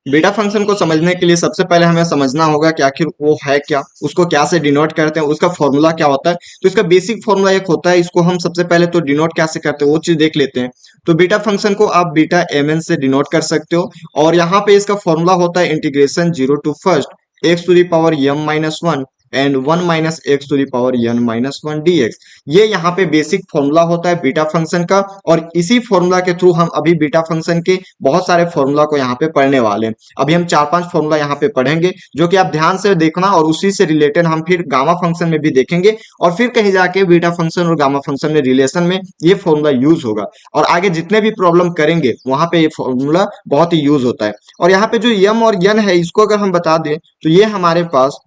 Beta function को समझने के लिए सबसे पहले हमें समझना होगा कि आखिर वो है क्या, उसको क्या से डिनोट करते हैं, उसका फॉर्मूला क्या होता है। तो इसका बेसिक फॉर्मूला एक होता है, इसको हम सबसे पहले तो डिनोट कैसे करते हैं वो चीज देख लेते हैं। तो बीटा फंक्शन को आप बीटा एम एन से डिनोट कर सकते हो, और यहाँ पे इसका फॉर्मूला होता है integration zero to first x to the power m minus one and one minus x to the power n minus one d x. ये यहाँ पे बेसिक फॉर्मूला होता है बीटा फंक्शन का, और इसी फॉर्मूला के थ्रू हम अभी बीटा फंक्शन के बहुत सारे फॉर्मूला को यहाँ पे पढ़ने वाले हैं। अभी हम चार पांच फॉर्मूला यहाँ पे पढ़ेंगे, जो कि आप ध्यान से देखना, और उसी से रिलेटेड हम फिर गामा फंक्शन में भी देखेंगे, और फिर कहीं जाके बीटा फंक्शन और गामा फंक्शन में रिलेशन में ये फॉर्मूला यूज होगा। और आगे जितने भी प्रॉब्लम करेंगे वहां पे ये फॉर्मूला बहुत ही यूज होता है। और यहाँ पे जो यम और यन है, इसको अगर हम बता दें तो ये हमारे पास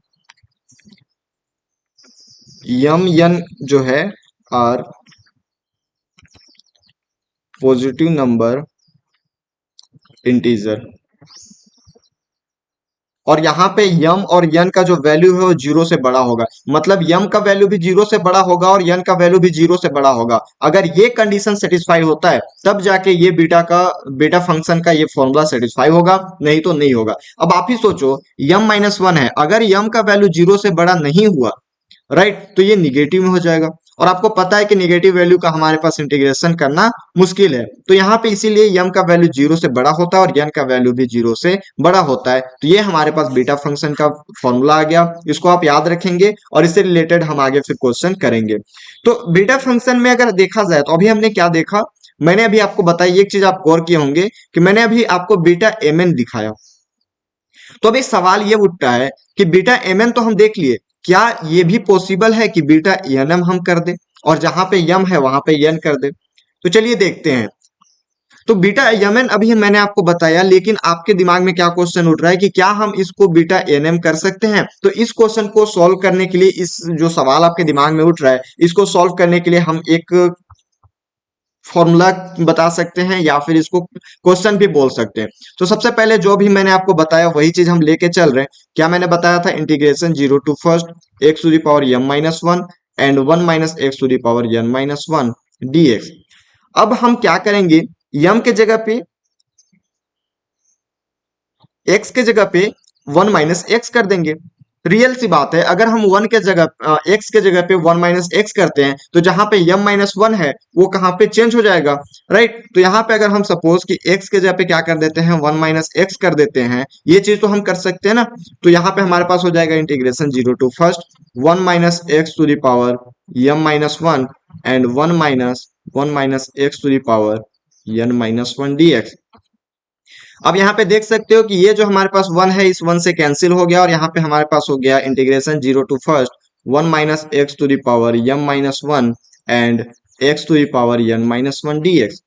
यम यन जो है आर पॉजिटिव नंबर इंटीजर, और यहाँ पे यम और यन का जो वैल्यू है वो जीरो से बड़ा होगा। मतलब यम का वैल्यू भी जीरो से बड़ा होगा और यन का वैल्यू भी जीरो से बड़ा होगा। अगर ये कंडीशन सेटिस्फाई होता है तब जाके ये बीटा फंक्शन का ये फॉर्मूला सेटिस्फाई होगा, नहीं तो नहीं होगा। अब आप ही सोचो, यम माइनस वन है, अगर यम का वैल्यू जीरो से बड़ा नहीं हुआ, राइट, तो ये निगेटिव में हो जाएगा। और आपको पता है कि निगेटिव वैल्यू का हमारे पास इंटीग्रेशन करना मुश्किल है, तो यहाँ पे इसीलिए यम का वैल्यू जीरो से बड़ा होता है और यन का वैल्यू भी जीरो से बड़ा होता है। तो ये हमारे पास बीटा फंक्शन का फॉर्मूला आ गया, इसको आप याद रखेंगे और इससे रिलेटेड हम आगे फिर क्वेश्चन करेंगे। तो बीटा फंक्शन में अगर देखा जाए तो अभी हमने क्या देखा, मैंने अभी आपको बताया, एक चीज आप गौर किए होंगे कि मैंने अभी आपको बीटा एम एन दिखाया। तो अभी सवाल ये उठता है कि बीटा एम एन तो हम देख लिए, क्या ये भी पॉसिबल है कि बीटा एन एम हम कर दे और जहां पे यम है वहां पे एन कर दे। तो चलिए देखते हैं। तो बीटा एम एन अभी मैंने आपको बताया, लेकिन आपके दिमाग में क्या क्वेश्चन उठ रहा है कि क्या हम इसको बीटा एन एम कर सकते हैं। तो इस क्वेश्चन को सॉल्व करने के लिए, इस जो सवाल आपके दिमाग में उठ रहा है, इसको सॉल्व करने के लिए हम एक फॉर्मूला बता सकते हैं या फिर इसको क्वेश्चन भी बोल सकते हैं। तो सबसे पहले जो भी मैंने आपको बताया वही चीज हम लेके चल रहे हैं। क्या मैंने बताया था, integration zero to first x to the power m minus one and one minus x to the power n minus one d x. अब हम क्या करेंगे, यम के जगह पे, एक्स के जगह पे वन माइनस एक्स कर देंगे। रियल सी बात है, अगर हम वन के जगह एक्स के जगह पे वन माइनस एक्स करते हैं तो जहां पे यम माइनस वन है वो कहां पे चेंज हो जाएगा, राइट। तो यहाँ पे अगर हम सपोज कि एक्स के जगह पे क्या कर देते हैं, वन माइनस एक्स कर देते हैं, ये चीज तो हम कर सकते हैं ना। तो यहाँ पे हमारे पास हो जाएगा integration zero to first one minus x to the power m minus one and one minus x to the power n minus one d x. अब यहाँ पे देख सकते हो कि ये जो हमारे पास वन है इस वन से कैंसिल हो गया, और यहाँ पे हमारे पास हो गया integration zero to first one minus x to the power m minus one and x to the power n minus one d x.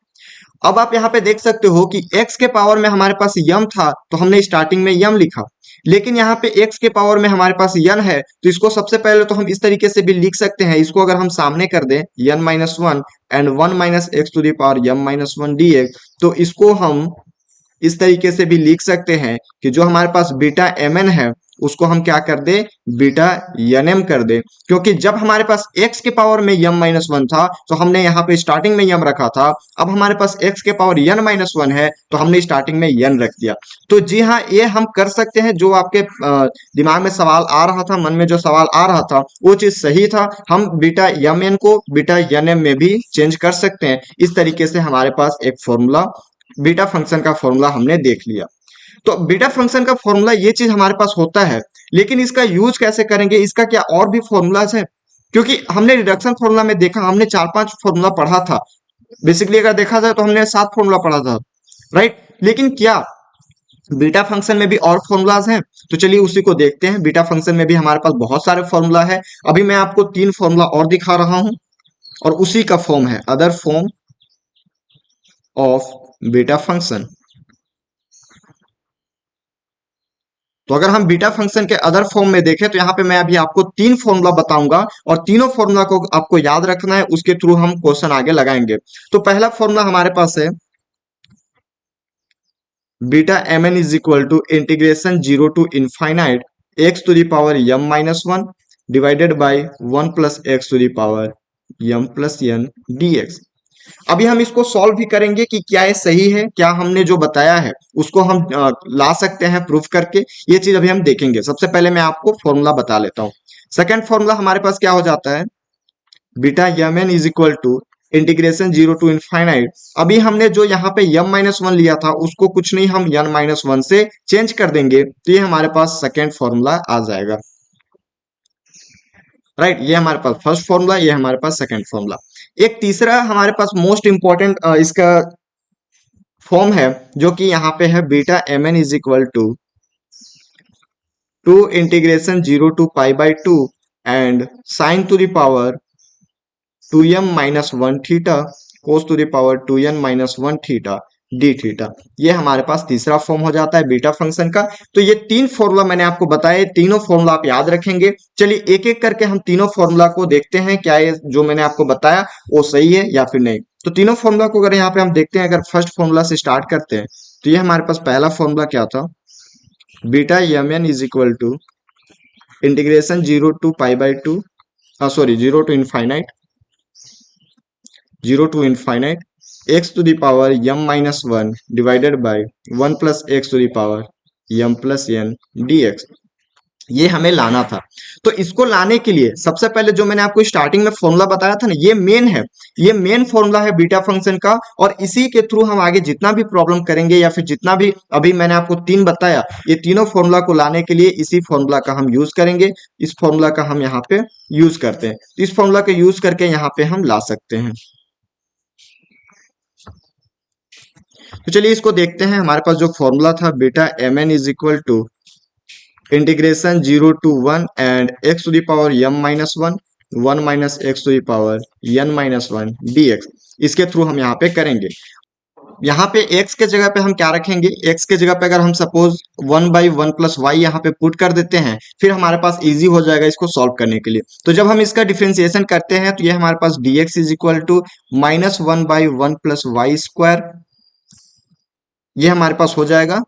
अब आप यहाँ पे देख सकते हो कि x के पावर में हमारे पास यम था तो हमने स्टार्टिंग में यम लिखा, लेकिन यहाँ पे x के पावर में हमारे पास यन है, तो इसको सबसे पहले तो हम इस तरीके से भी लिख सकते हैं। इसको अगर हम सामने कर दें, n minus one and one minus x to the power m minus one d x, तो इसको हम इस तरीके से भी लिख सकते हैं कि जो हमारे पास बीटा एम एन है उसको हम क्या कर दे, बीटा एन एम कर दे। क्योंकि जब हमारे पास x के पावर में यम माइनस वन था तो हमने यहाँ पे स्टार्टिंग में यम रखा था, अब हमारे पास x के पावर यन माइनस वन है तो हमने स्टार्टिंग में यन रख दिया। तो जी हाँ, ये हम कर सकते हैं। जो आपके दिमाग में सवाल आ रहा था, मन में जो सवाल आ रहा था वो चीज सही था। हम बीटा एम एन को बीटा एन एम में भी चेंज कर सकते हैं। इस तरीके से हमारे पास एक फॉर्मूला, बीटा फंक्शन का फॉर्मूला हमने देख लिया। तो बीटा फंक्शन का फॉर्मूला ये चीज हमारे पास होता है, लेकिन इसका यूज कैसे करेंगे, इसका क्या और भी फॉर्मूलाज है। क्योंकि हमने रिडक्शन फॉर्मूला में देखा, हमने चार पांच फॉर्मूला पढ़ा था। बेसिकली अगर देखा जाए तो हमने सात फॉर्मूला पढ़ा था, राइट। लेकिन क्या बीटा फंक्शन में भी और फॉर्मूलाज हैं? तो चलिए उसी को देखते हैं। बीटा फंक्शन में भी हमारे पास बहुत सारे फॉर्मूला है। अभी मैं आपको तीन फॉर्मूला और दिखा रहा हूं, और उसी का फॉर्म है other form of beta function. तो अगर हम बीटा फंक्शन के अदर फॉर्म में देखें तो यहाँ पे मैं अभी आपको तीन फॉर्मूला बताऊंगा, और तीनों फॉर्मूला को आपको याद रखना है, उसके थ्रू हम क्वेश्चन आगे लगाएंगे। तो पहला फॉर्मूला हमारे पास है beta M n is equal to integration zero to infinite x to the power m minus one divided by one plus x to the power m plus n d x. अभी हम इसको solve भी करेंगे कि क्या ये सही है, क्या हमने जो बताया है उसको हम ला सकते हैं प्रूफ करके, ये चीज अभी हम देखेंगे। सबसे पहले मैं आपको फॉर्मूला बता लेता हूँ। सेकंड फॉर्मूला हमारे पास क्या हो जाता है, beta m n is equal to integration zero to infinite. अभी हमने जो यहाँ पे यम माइनस वन लिया था उसको कुछ नहीं, हम यन माइनस वन से चेंज कर देंगे, तो ये हमारे पास सेकेंड फॉर्मूला आ जाएगा। राइट, ये हमारे पास फर्स्ट फॉर्मूला, ये हमारे पास सेकंड फॉर्मूला। एक तीसरा हमारे पास मोस्ट इंपॉर्टेंट इसका फॉर्म है, जो कि यहाँ पे है beta M n is equal to integration zero to pi by two and sine to the power two m minus one theta cos to the power two n minus one d D थीटा। ये हमारे पास तीसरा form हो जाता है beta function का। तो ये तीन फॉर्मूला मैंने आपको बताए, तीनों फॉर्मूला आप याद रखेंगे। चलिए एक एक करके हम तीनों फॉर्मूला को देखते हैं, क्या ये जो मैंने आपको बताया वो सही है या फिर नहीं। तो तीनों फॉर्मूला को अगर यहाँ पे हम देखते हैं, अगर फर्स्ट फॉर्मूला से स्टार्ट करते हैं, तो ये हमारे पास पहला फॉर्मूला क्या था, beta M n is equal to integration zero to pi by two, sorry zero to infinite, zero to infinite x to the power m minus one divided by one plus x to the power m plus n d x. ये हमें लाना था। तो इसको लाने के लिए सबसे पहले जो मैंने आपको स्टार्टिंग में फॉर्मूला बताया था ना, ये मेन है, ये मेन फॉर्मूला है बीटा फंक्शन का। और इसी के थ्रू हम आगे जितना भी प्रॉब्लम करेंगे या फिर जितना भी अभी मैंने आपको तीन बताया, ये तीनों फॉर्मूला को लाने के लिए इसी फॉर्मूला का हम यूज करेंगे। इस फॉर्मूला का हम यहाँ पे यूज करते हैं, तो इस फॉर्मूला का यूज करके यहाँ पे हम ला सकते हैं। तो चलिए इसको देखते हैं। हमारे पास जो फॉर्मूला था beta M n is equal to integration zero to one and x to the power m minus one, one minus x to the power n minus one d x, इसके थ्रू हम यहाँ पे करेंगे। यहाँ पे x के जगह पे हम क्या रखेंगे, x के जगह पे अगर हम suppose one by one plus y यहाँ पे पुट कर देते हैं, फिर हमारे पास इजी हो जाएगा इसको सॉल्व करने के लिए। तो जब हम इसका डिफरेंशिएशन करते हैं, तो ये हमारे पास dx is equal to minus one by one plus y square, ये हमारे पास हो जाएगा।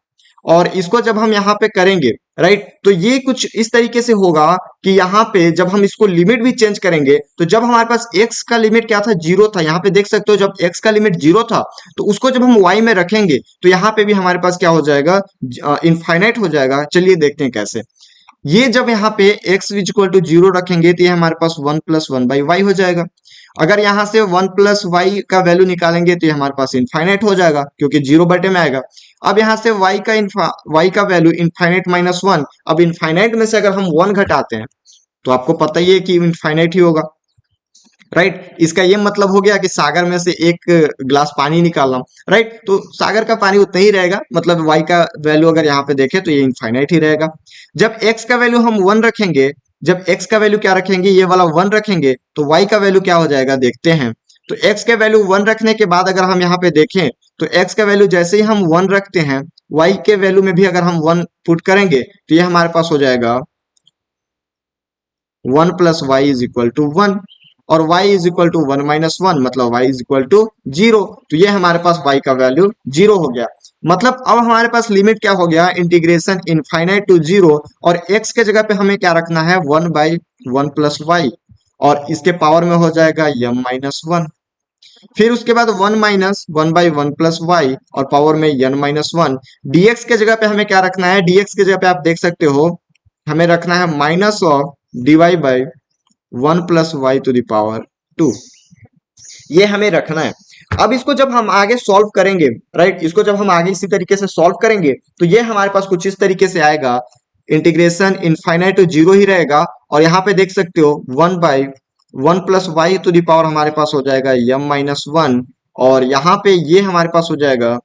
और इसको जब हम यहाँ पे करेंगे, राइट, तो ये कुछ इस तरीके से होगा कि यहाँ पे जब हम इसको लिमिट भी चेंज करेंगे, तो जब हमारे पास x का लिमिट क्या था, जीरो था, यहाँ पे देख सकते हो जब x का लिमिट जीरो था, तो उसको जब हम y में रखेंगे तो यहाँ पे भी हमारे पास क्या हो जाएगा, इनफाइनाइट हो जाएगा। चलिए देखते हैं कैसे। ये जब यहाँ पे x इक्वल टू जीरो रखेंगे, तो ये हमारे पास one plus one by Y हो जाएगा। अगर यहाँ से वन प्लस वाई का वैल्यू निकालेंगे, तो ये हमारे पास इनफाइनाइट हो जाएगा, क्योंकि जीरो बटे में आएगा। अब यहाँ से y का वैल्यू इनफाइनाइट माइनस वन। अब इनफाइनाइट में से अगर हम वन घटाते हैं, तो आपको पता ही है कि इनफाइनाइट ही होगा, राइट। इसका ये मतलब हो गया कि सागर में से एक ग्लास पानी निकालना, राइट, तो सागर का पानी उतना ही रहेगा, मतलब y का वैल्यू अगर यहाँ पे देखें तो ये इनफाइनाइट ही रहेगा। जब x का वैल्यू हम वन रखेंगे, जब x का वैल्यू क्या रखेंगे, ये वाला वन रखेंगे, तो y का वैल्यू क्या हो जाएगा देखते हैं। तो x के वैल्यू वन रखने के बाद अगर हम यहाँ पे देखें, तो x का वैल्यू जैसे ही हम वन रखते हैं, y के वैल्यू में भी अगर हम वन पुट करेंगे, तो ये हमारे पास हो जाएगा one plus y is equal to one, और y is equal to one minus one, मतलब y is equal to zero. तो ये हमारे पास y का वैल्यू जीरो हो गया। मतलब अब हमारे पास लिमिट क्या हो गया, इंटीग्रेशन इनफाइनाइट टू जीरो, और x के जगह पे हमें क्या रखना है, one by one plus y, और इसके पावर में हो जाएगा यम माइनस वन। फिर उसके बाद one minus one by one plus y, और पावर में यन माइनस वन। dx के जगह पे हमें क्या रखना है, dx के जगह पे आप देख सकते हो हमें रखना है minus of dy by one plus y to the power two, ये हमें रखना है। अब इसको जब हम आगे सॉल्व करेंगे, राइट, इसको जब हम आगे इसी तरीके से सॉल्व करेंगे, तो ये हमारे पास कुछ इस तरीके से आएगा, इंटीग्रेशन इनफाइनाइट टू जीरो ही रहेगा। और यहाँ पे देख सकते हो one by one plus y to the power हमारे पास हो जाएगा यम माइनस वन, और यहाँ पे ये हमारे पास हो जाएगा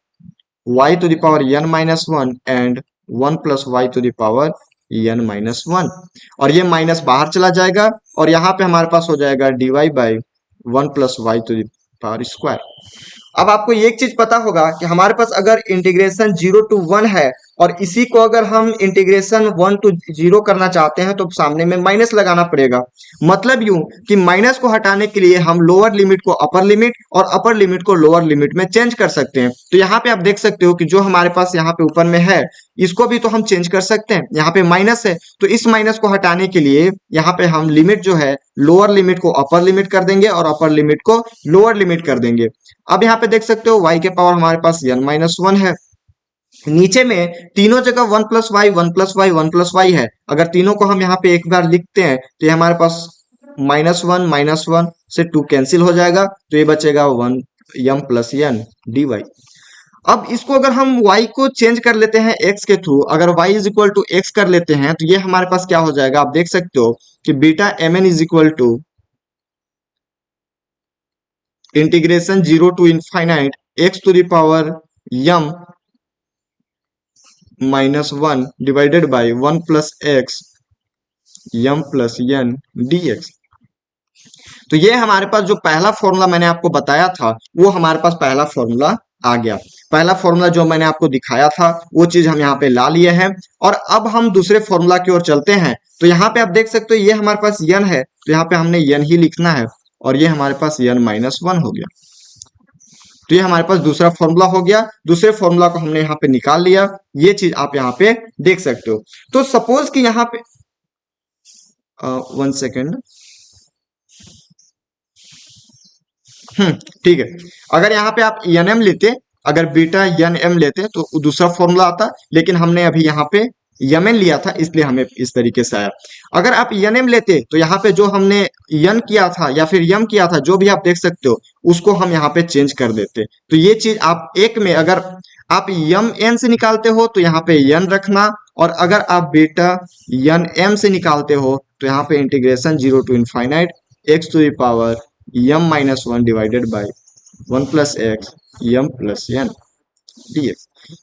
y to the power n minus one and one plus y to the power n minus one, और ये माइनस बाहर चला जाएगा, और यहाँ पे हमारे पास हो जाएगा dy by one plus y to the power square. अब आपको एक चीज पता होगा कि हमारे पास अगर इंटीग्रेशन 0 to 1 है और इसी को अगर हम इंटीग्रेशन 1 to 0 करना चाहते हैं तो सामने में माइनस लगाना पड़ेगा। मतलब यूं कि माइनस को हटाने के लिए हम लोअर लिमिट को अपर लिमिट और अपर लिमिट को लोअर लिमिट में चेंज कर सकते हैं। तो यहाँ पे आप देख सकते हो कि जो हमारे पास यहाँ पे ऊपर में है इसको भी तो हम चेंज कर सकते हैं। यहाँ पे माइनस है तो इस माइनस को हटाने के लिए यहाँ पे हम लिमिट जो है लोअर लिमिट को अपर लिमिट कर देंगे और अपर लिमिट को लोअर लिमिट कर देंगे। अब यहाँ पे देख सकते हो y के पावर हमारे पास n-1 है। नीचे में तीनों जगह 1 + y 1 + y 1 + y है। अगर तीनों को हम यहाँ पे एक बार लिखते हैं तो ये हमारे पास -1 से 2 कैंसिल हो जाएगा तो ये बचेगा 1 m + n dy। अब इसको अगर हम y को चेंज कर लेते हैं x के थ्रू, अगर y = x कर लेते हैं तो ये हमारे पास क्या हो जाएगा, आप देख सकते हो कि beta mn = integration 0 to infinite x⁻m -1 divided by 1 + x m + n dx। तो ये हमारे पास जो पहला फॉर्मूला मैंने आपको बताया था वो हमारे पास पहला फॉर्मूला आ गया। पहला फॉर्मूला जो मैंने आपको दिखाया था वो चीज हम यहाँ पे ला लिए हैं। और अब हम दूसरे फॉर्मूला की ओर चलते हैं। तो यहाँ पे आप देख सकते हो ये हमारे पास n है तो यहाँ पे हमने n ही लिखना है और ये हमारे पास n-1 हो गया। तो ये हमारे पास दूसरा फॉर्मूला हो गया। दूसरे फॉर्मूला को हमने यहाँ पे निकाल लिया। ये चीज आप यहाँ पे देख सकते हो। तो सपोज कि यहाँ पे 1 सेकेंड। ठीक है। अगर यहाँ पे आप एन एम लेते, अगर बीटा एन एम लेते तो दूसरा फॉर्मूला आता, लेकिन हमने अभी यहाँ पे यम एन लिया था इसलिए हमें इस तरीके से आया। अगर आप एन एम लेते तो यहाँ पे जो हमने यन किया था या फिर यम किया था जो भी आप देख सकते हो उसको हम यहाँ पे चेंज कर देते। तो ये चीज आप एक में अगर आप यम एन से निकालते हो तो यहाँ पे यन रखना, और अगर आप बीटा यन एम से निकालते हो तो यहाँ पे integration 0 to infinite x⁻m -1 divided by 1 + x m + n dx।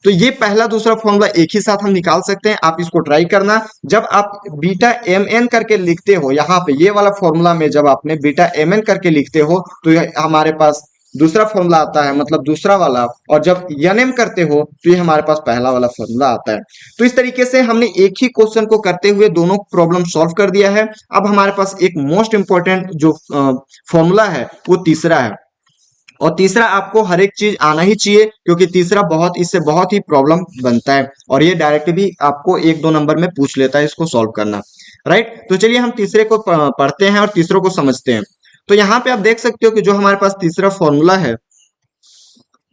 तो ये पहला दूसरा फॉर्मूला एक ही साथ हम निकाल सकते हैं। आप इसको ट्राई करना। जब आप बीटा एम एन करके लिखते हो यहाँ पे ये वाला फॉर्मूला में जब आपने बीटा एम एन करके लिखते हो तो हमारे पास दूसरा फॉर्मूला आता है, मतलब दूसरा वाला। और जब एन एम करते हो तो ये हमारे पास पहला वाला फॉर्मूला आता है। तो इस तरीके से हमने एक ही क्वेश्चन को करते हुए दोनों प्रॉब्लम सॉल्व कर दिया है। अब हमारे पास एक मोस्ट इंपॉर्टेंट जो फॉर्मूला है वो तीसरा है। और तीसरा आपको हर एक चीज आना ही चाहिए क्योंकि तीसरा इससे बहुत ही प्रॉब्लम बनता है और ये डायरेक्ट भी आपको 1-2 नंबर में पूछ लेता है इसको सॉल्व करना। राइट, तो चलिए हम तीसरे को पढ़ते हैं और तीसरों को समझते हैं। तो यहाँ पे आप देख सकते हो कि जो हमारे पास तीसरा फॉर्मूला है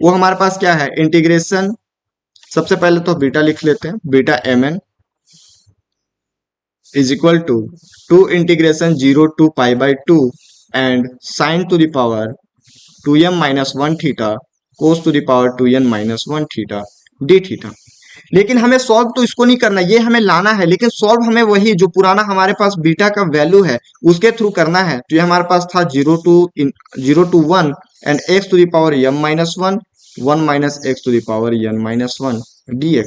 वो हमारे पास क्या है, इंटीग्रेशन। सबसे पहले तो बीटा लिख लेते हैं, beta M N = 2 integration 0 to π/2 and sine to the power 2m - 1 theta cos to the power 2n - 1 theta d theta. लेकिन हमें सॉल्व तो इसको नहीं करना, ये हमें लाना है, लेकिन सॉल्व हमें वही जो पुराना हमारे पास बीटा का वैल्यू है उसके थ्रू करना है। तो ये हमारे पास था 0 to 1 and x to the power m -1 1 - x to the power n -1 dx।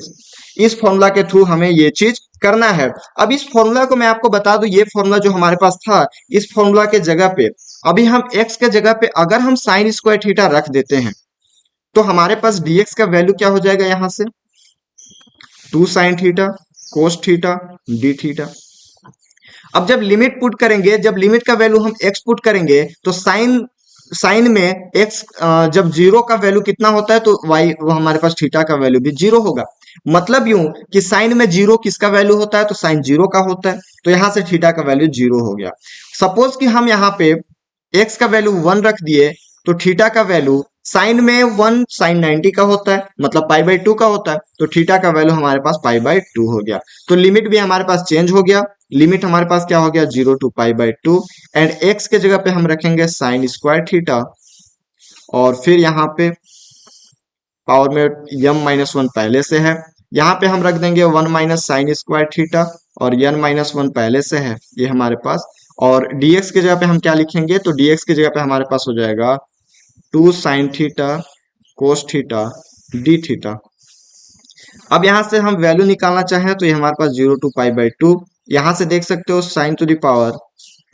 इस फॉर्मूला के थ्रू हमें ये चीज करना है। अब इस फॉर्मूला को मैं आपको बता दूं, ये फॉर्मूला जो हमारे पास था इस फॉर्मूला के जगह पे अभी हम x के जगह पे अगर हम साइन स्क्वायर थीटा रख देते हैं तो हमारे पास dx का वैल्यू क्या हो जाएगा, यहां से 2 sin theta cos theta d theta. अब जब लिमिट पुट करेंगे, जब लिमिट का वैल्यू हम x पुट करेंगे तो साइन में x जब 0 का वैल्यू कितना होता है तो y वो हमारे पास थीटा का वैल्यू भी 0 होगा। मतलब यूं कि साइन में 0 किसका वैल्यू होता है तो साइन 0 का होता है, तो यहां से थीटा का वैल्यू 0 हो गया। सपोज कि हम यहाँ पे x का वैल्यू 1 रख दिए तो थीटा का वैल्यू साइन में 1 साइन 90 का होता है, मतलब π/2 का होता है, तो थीटा का वैल्यू हमारे पास π/2 हो गया। तो लिमिट भी हमारे पास चेंज हो गया। लिमिट हमारे पास क्या हो गया 0 to π/2 एंड x के जगह पे हम रखेंगे साइन स्क्वायर थीटा और फिर यहाँ पे पावर में m -1 पहले से है, यहाँ पे हम रख देंगे 1 - साइन स्क्वायर थीटा और n -1 पहले से है ये हमारे पास। और dx के जगह पे हम क्या लिखेंगे तो dx के जगह पे हमारे पास हो जाएगा 2 sin theta cos theta d theta. अब यहाँ से हम वैल्यू निकालना चाहें तो ये हमारे पास 0 to π/2, यहाँ से देख सकते हो sign to the power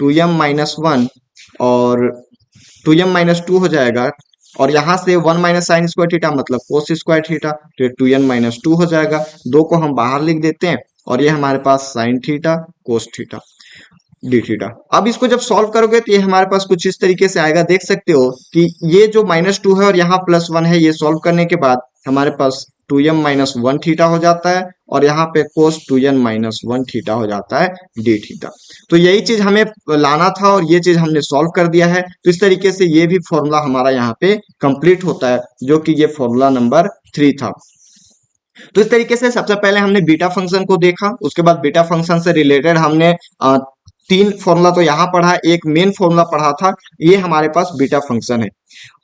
2m - 1 और 2m - 2 हो जाएगा और यहाँ से 1 माइनस साइन स्क्वायर थीटा मतलब कोस स्क्वायर थीटा, तो ये 2n-2 हो जाएगा। दो को हम बाहर लिख देते हैं और ये हमारे पास sine theta cos theta D theta. अब इसको जब सॉल्व करोगे तो ये हमारे पास कुछ इस तरीके से आएगा, देख सकते हो कि ये जो -2 है और यहाँ +1 है, ये सॉल्व करने के बाद हमारे पास 2m-1 थीटा हो जाता है और यहाँ पे कोस 2n-1 थीटा हो जाता है डी थीटा। तो यही चीज हमें लाना था और ये चीज हमने सॉल्व कर दिया है। तो इस तरीके से ये भी फॉर्मूला हमारा यहाँ पे कंप्लीट होता है, जो कि ये फॉर्मूला नंबर 3 था। तो इस तरीके से सबसे पहले हमने बीटा फंक्शन को देखा, उसके बाद बीटा फंक्शन से रिलेटेड हमने तीन फॉर्मूला तो यहाँ पढ़ा, एक मेन फॉर्मूला पढ़ा था, ये हमारे पास बीटा फंक्शन है।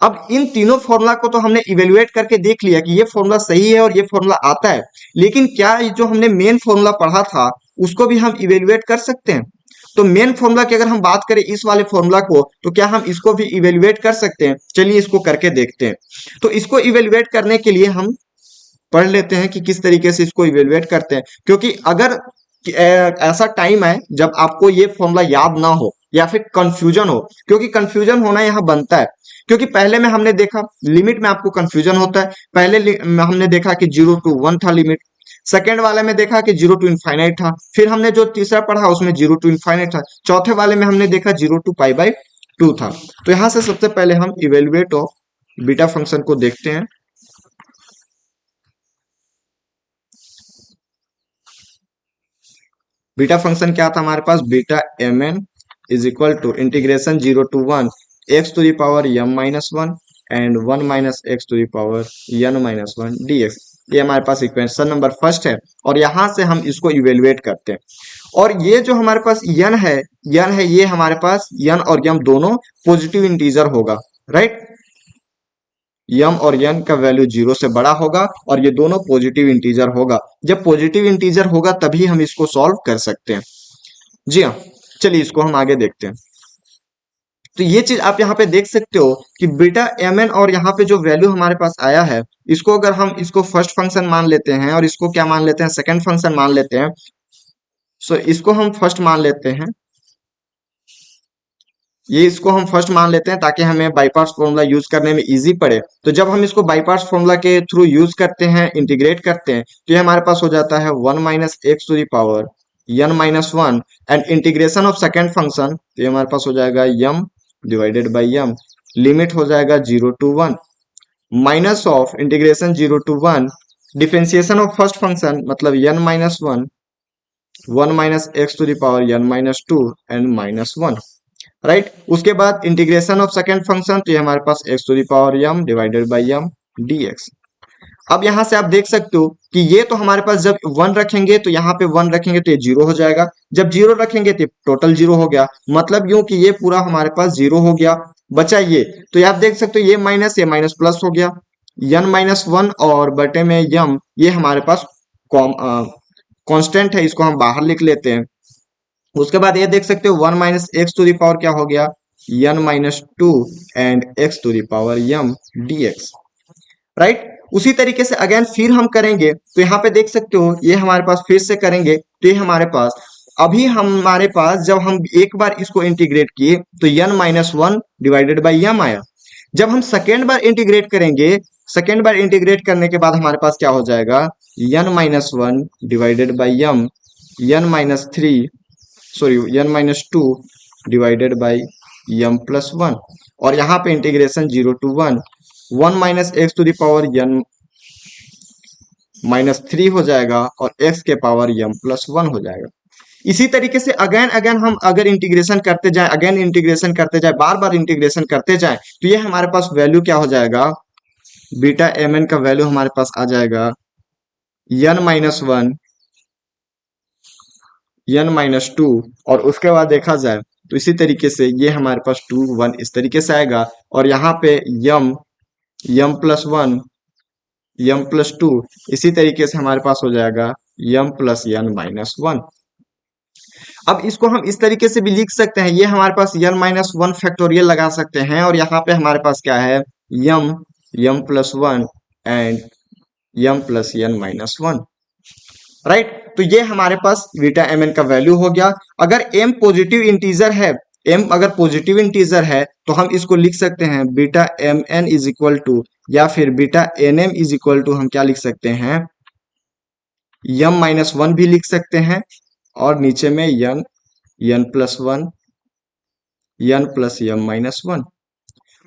अब इन तीनों फॉर्मूला को तो हमने इवेल्युएट करके देख लिया कि ये फॉर्मूला सही है और ये फॉर्मूला आता है, लेकिन क्या जो हमने मेन फॉर्मूला पढ़ा था उसको भी हम इवेल्युएट कर सकते हैं? तो मेन फॉर्मूला की अगर हम बात करें इस वाले फॉर्मूला को, तो क्या हम इसको भी इवेल्युएट कर सकते हैं? चलिए इसको करके देखते हैं। तो इसको इवेल्युएट करने के लिए हम पढ़ लेते हैं कि किस तरीके से इसको इवेल्युएट करते हैं, क्योंकि अगर ऐसा टाइम है जब आपको ये फॉर्मूला याद ना हो या फिर कंफ्यूजन हो, क्योंकि कंफ्यूजन होना यहाँ बनता है, क्योंकि पहले में हमने देखा लिमिट में आपको कंफ्यूजन होता है। पहले हमने देखा कि 0 to 1 था लिमिट, सेकेंड वाले में देखा कि 0 to इनफाइनाइट था, फिर हमने जो तीसरा पढ़ा उसमें 0 to इनफाइनाइट था, चौथे वाले में हमने देखा 0 to π/2 था। तो यहाँ से सबसे पहले हम इवेल्युएट ऑफ बीटा फंक्शन को देखते हैं। बीटा फंक्शन क्या था हमारे पास? Beta mn is equal to integration 0 to 1 x to the power m-1 and 1 minus x to the power n-1 dx। ये हमारे पास इक्वेशन नंबर फर्स्ट है और यहां से हम इसको इवेल्युएट करते हैं। और ये जो हमारे पास n है, ये हमारे पास n और m दोनों पॉजिटिव इंटीजर होगा, राइट? यम और यन का वैल्यू 0 से बड़ा होगा और ये दोनों पॉजिटिव इंटीजर होगा। जब पॉजिटिव इंटीजर होगा तभी हम इसको सॉल्व कर सकते हैं। जी हाँ, चलिए इसको हम आगे देखते हैं। तो ये चीज आप यहाँ पे देख सकते हो कि बीटा mn और यहाँ पे जो वैल्यू हमारे पास आया है, इसको अगर हम इसको फर्स्ट फंक्शन मान लेते हैं और इसको क्या मान लेते हैं? सेकंड फंक्शन मान लेते हैं। सो इसको हम फर्स्ट मान लेते हैं, ये इसको हम फर्स्ट मान लेते हैं ताकि हमें बाईपास फॉर्मूला यूज करने में इजी पड़े। तो जब हम इसको बाईपास फॉर्मूला के थ्रू यूज करते हैं, इंटीग्रेट करते हैं, तो ये हमारे पास हो जाता है 1 minus x to the power n-1 and integration of second function, तो ये हमारे पास हो जाएगा m divided by m, limit हो जाएगा 0 to 1 minus of integration 0 to 1 differentiation of first function मतलब n-1 1 minus x to the power n-2 and -1, right. उसके बाद इंटीग्रेशन ऑफ सेकेंड फंक्शन, तो ये हमारे पास x to the power m divided by m dx। अब यहां से आप देख सकते हो कि ये तो हमारे पास जब 1 रखेंगे तो यहाँ पे 1 रखेंगे तो ये 0 हो जाएगा, जब 0 रखेंगे तो टोटल 0 हो गया, मतलब यूं कि ये पूरा हमारे पास 0 हो गया। बचा ये, तो ये आप देख सकते हो ये माइनस प्लस हो गया, n-1 और बटे में m, ये हमारे पास कांस्टेंट है, इसको हम बाहर लिख लेते हैं। उसके बाद ये देख सकते हो 1 minus x to the power क्या हो गया? n-2 and x to the power m dx, right. उसी तरीके से अगेन फिर हम करेंगे, तो यहाँ पे देख सकते हो ये हमारे पास फिर से करेंगे, तो ये हमारे पास अभी हमारे पास जब हम एक बार इसको इंटीग्रेट किए तो n-1 डिवाइडेड बाई m आया। जब हम सेकेंड बार इंटीग्रेट करेंगे, सेकेंड बार इंटीग्रेट करने के बाद हमारे पास क्या हो जाएगा? n-1 divided by m, n-3 sorry n-2 divided by m+1 और यहाँ पे integration 0 to 1 minus x to the power n-3 हो जाएगा और x के पावर m+1 हो जाएगा। इसी तरीके से अगेन अगेन हम अगर इंटीग्रेशन करते जाए, अगेन इंटीग्रेशन करते जाए, बार बार इंटीग्रेशन करते जाए, तो ये हमारे पास वैल्यू क्या हो जाएगा? बीटा mn का वैल्यू हमारे पास आ जाएगा n-1 n-2 और उसके बाद देखा जाए तो इसी तरीके से ये हमारे पास 2 1 इस तरीके से आएगा और यहाँ पे m+1 m+2 इसी तरीके से हमारे पास हो जाएगा m+n-1। अब इसको हम इस तरीके से भी लिख सकते हैं, ये हमारे पास n-1 फैक्टोरियल लगा सकते हैं और यहाँ पे हमारे पास क्या है? m+1 and m+n-1, right. तो ये हमारे पास बीटा mn का वैल्यू हो गया। अगर m पॉजिटिव इंटीजर है m अगर पॉजिटिव इंटीजर है तो हम इसको लिख सकते हैं beta M n is equal to, या फिर beta n m is equal to हम क्या लिख सकते हैं, यम माइनस वन भी लिख सकते हैं, और नीचे में यन, यन प्लस वन, यन प्लस यम माइनस वन।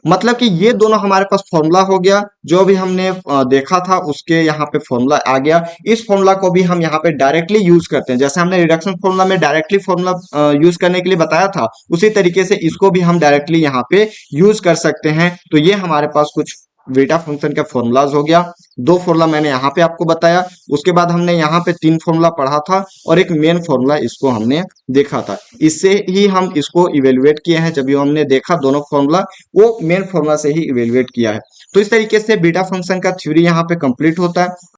मतलब कि ये दोनों हमारे पास फॉर्मूला हो गया, जो भी हमने देखा था उसके यहाँ पे फॉर्मूला आ गया। इस फॉर्मूला को भी हम यहाँ पे डायरेक्टली यूज करते हैं, जैसे हमने रिडक्शन फॉर्मूला में डायरेक्टली फॉर्मूला यूज करने के लिए बताया था, उसी तरीके से इसको भी हम डायरेक्टली यहाँ पे यूज कर सकते हैं। तो ये हमारे पास कुछ बीटा फंक्शन का फॉर्मूलाज हो गया। दो फॉर्मूला मैंने यहाँ पे आपको बताया, उसके बाद हमने यहाँ पे तीन फॉर्मूला पढ़ा था और एक मेन फॉर्मूला इसको हमने देखा था। इससे ही हम इसको इवेलुएट किए हैं, जब ये हमने देखा दोनों फॉर्मूला, वो मेन फॉर्मूला से ही इवेलुएट किया है। तो इस तरीके से बीटा फंक्शन का थ्योरी यहाँ पे कंप्लीट होता है।